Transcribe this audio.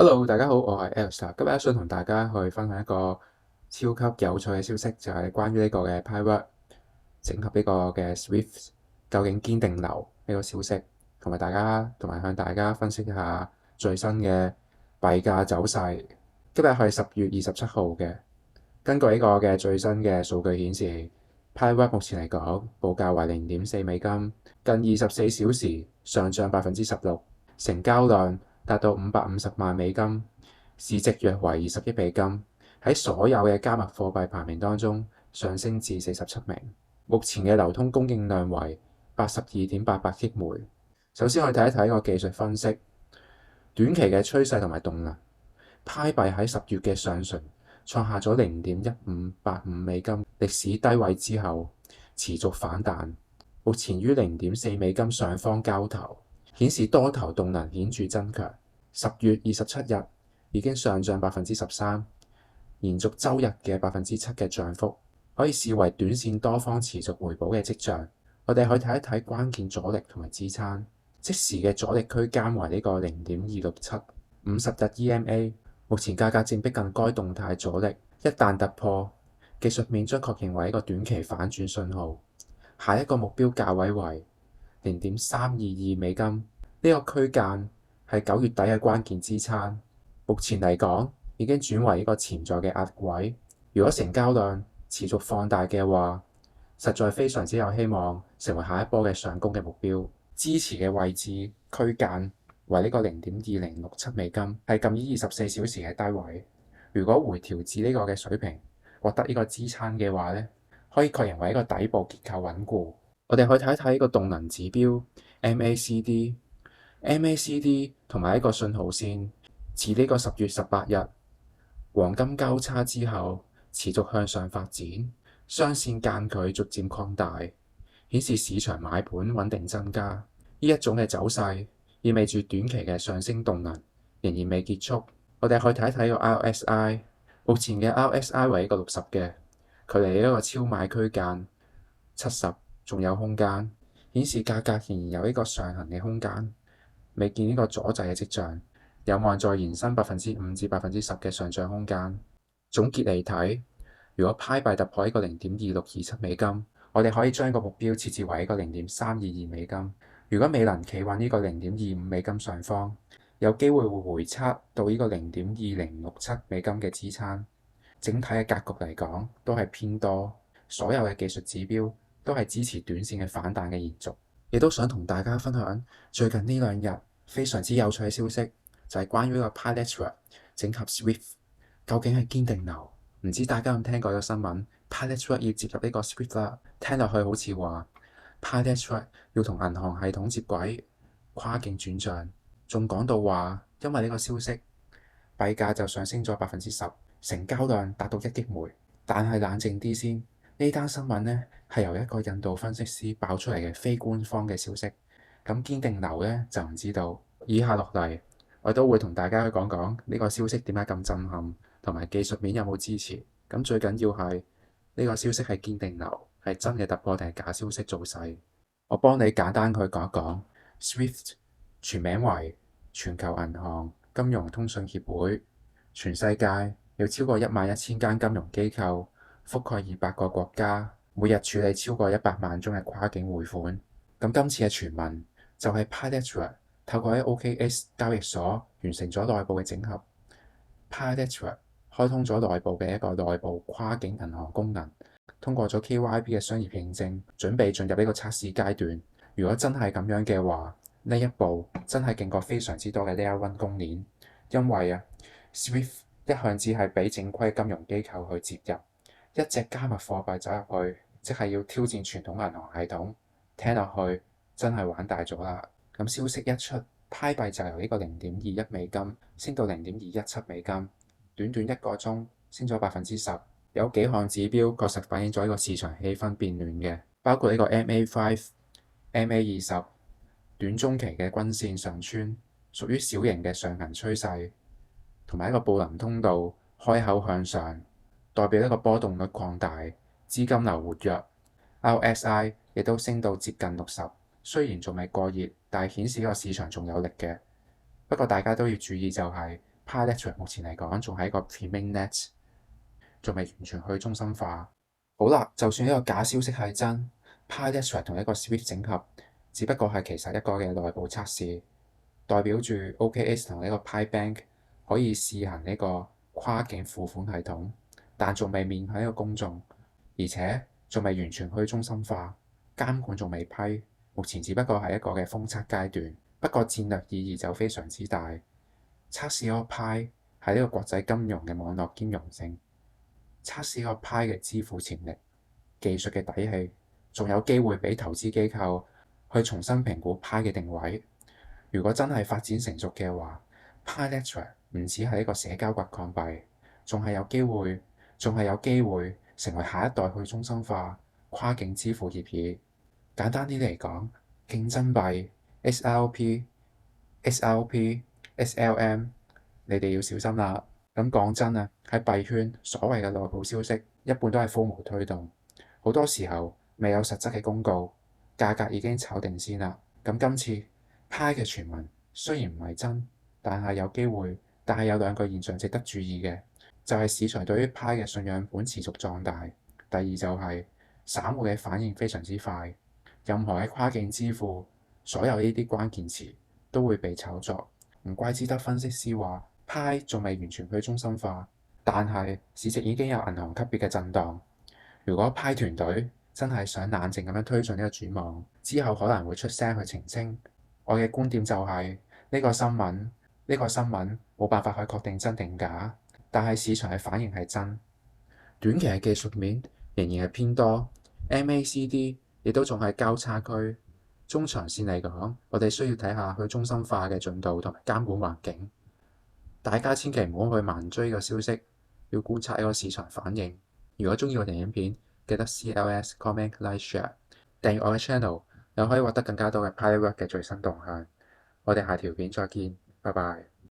Hello，大家好，我係 Elsa，今日想同大家去分享一個超級有趣嘅消息，就係關於呢個嘅 Pirate 整合呢個嘅 Swift 究竟堅定流呢個消息，同埋向大家分析一下最新嘅幣價走勢。今日係10月27號嘅，根據呢個嘅最新嘅數據顯示，Pirate 目前嚟講報價為0.4美金，近24小時上漲16%，成交量達到550萬美金，市值約為20億美金，喺所有嘅加密貨幣排名當中上升至47名。目前嘅流通供應量為82.88億枚。首先我哋睇一睇個技術分析，短期嘅趨勢同埋動能。派幣喺10月嘅上旬創下咗0.1585美金歷史低位之後，持續反彈，目前於0.4美金上方交投，顯示多頭動能顯著增強。10月27日已經上漲13%，延續週日嘅7%嘅漲幅，可以視為短線多方持續回補嘅跡象。我哋去睇一睇關鍵阻力同埋支撐，即時嘅阻力區間為呢個0.267 50日 EMA。目前價格正逼近該動態阻力，一旦突破，技術面將確認為一個短期反轉信號。下一個目標價位為0.322美金，呢個區間係9月底嘅關鍵支撐。目前嚟講已經轉為一個潛在嘅壓力位。如果成交量持續放大嘅話，實在非常之有希望成為下一波嘅上攻嘅目標。支持嘅位置區間為呢個0.2067美金，係近於24小時嘅低位。如果回調至呢個嘅水平，獲得呢個支撐嘅話呢，可以確認為一個底部結構穩固。我哋去睇一睇呢個動能指標 MACD 同埋一個信號線，自呢個10月18日黃金交叉之後持續向上發展，雙線間距逐漸擴大，顯示市場買盤穩定增加。呢一種嘅走勢意味住短期嘅上升動能仍然未結束。我哋去睇一睇個 RSI， 目前嘅 RSI 為一個60嘅，距離一個超買區間70仲有空間，顯示價格仍然有呢個上行嘅空間，未見呢個阻滯嘅跡象，有望再延伸5%至10%嘅上漲空間。總結嚟睇，如果派幣突破呢個0.2627美金，我哋可以將個目標設置為一個0.322美金。如果未能企穩呢個0.25美金上方，有機會會回測到呢個0.2067美金嘅支撐。整體嘅格局嚟講都係偏多，所有嘅技術指標都係支持短線嘅反彈嘅延續。亦都想同大家分享最近呢2日非常之有趣嘅消息，就係關於呢個 Pilot 整合 Swift 究竟係堅定流。唔知大家有冇聽過個新聞 Pilot 要接入呢個 Swift 啦？聽落去好似話 Pilot 要同銀行系統接軌，跨境轉賬，仲講到話因為呢個消息，幣價就上升咗10%，成交量達到1億枚。但係冷靜啲先，呢單新聞呢係由一個印度分析師爆出嚟嘅非官方嘅消息。咁堅定流呢就唔知道。以下落嚟，我都會同大家去講講呢個消息點解咁震撼，同埋技術面有冇支持。咁最緊要係呢個消息係堅定流，係真嘅突破定係假消息造勢。我幫你簡單去講一講 Swift 全名為全球銀行金融通訊協會，全世界有超過11000間金融機構，覆蓋200個國家，每日處理超過100萬宗嘅跨境匯款。咁今次嘅傳聞就係 Pilot 透過喺 OKX 交易所完成咗內部嘅整合。Pilot 開通咗內部嘅一個內部跨境銀行功能，通過咗 KYB 嘅商業認證，準備進入呢個測試階段。如果真係咁樣嘅話，呢一步真係勁過非常之多嘅 Layer 1公鏈，因為Swift 一向只係俾正規金融機構去接入，一隻加密貨幣走入去，即係要挑戰傳統銀行系統。聽落去真係玩大咗啦。咁消息一出，派幣就由呢個0.21美金升到0.217美金，短短1個鐘升咗10%。有幾項指標確實反映咗呢個市場氣氛變暖嘅，包括呢個 MA5、MA20 短中期嘅均線上穿，屬於小型嘅上行趨勢，同埋一個布林通道開口向上，代表一個波動率擴大，資金流活躍。RSI 亦都升到接近60，雖然仲未過熱，但係顯示個市場仲有力嘅。不過大家都要注意就係 Pi-Lecture 目前嚟講仲係一個 pre-mainnet，仲未完全去中心化。好啦，就算呢個假消息係真，Pi-Lecture 同一個 Swift 整合，只不過係其實一個嘅內部測試，代表住 OKX 同呢個 PiBank 可以試行呢個跨境付款系統，但仲未面向呢個公眾，而且仲未完全去中心化，監管仲未批，目前只不過係一個嘅封測階段。不過戰略意義就非常之大，測試嗰個 Pi 係呢個國際金融嘅網絡兼容性，測試嗰個 Pi 嘅支付潛力、技術嘅底氣，仲有機會俾投資機構去重新評估 Pi 嘅定位。如果真係發展成熟嘅話，Pi-Lecture 唔止係一個社交掘礦幣，仲係有機會成為下一代去中心化跨境支付協議。簡單啲嚟講，競爭幣 XRP、XRP、SLM， 你哋要小心啦。咁講真啊，喺幣圈所謂嘅內部消息，一般都係 FOMO 推動，好多時候未有實質嘅公告，價格已經炒定先啦。咁今次Pi嘅傳聞雖然唔係真，但係有機會，但係有兩個現象值得注意嘅，就係市場對於 Pi嘅信仰本持續壯大。第二就係散戶嘅反應非常之快，任何嘅跨境支付，所有呢啲關鍵詞都會被炒作。唔怪之得分析師話 Pi 仲未完全去中心化，但係市值已經有銀行級別嘅震盪。如果 Pi 團隊真係想冷靜咁樣推進呢個轉網，之後可能會出聲去澄清。我嘅觀點就係呢個新聞冇辦法去確定真定假，但係市場嘅反應係真。短期嘅技術面仍然係偏多，MACD 亦都仲係交叉區。中長線嚟講，我哋需要睇下去中心化嘅進度同埋監管環境。大家千祈唔好去盲追個消息，要觀察一個市場反應。如果鍾意我哋影片，記得 CLS、Comment、Like、Share， 訂閱我嘅 channel， 又可以獲得更加多嘅 Pi Network 嘅最新動向。我哋下條片再見，拜拜。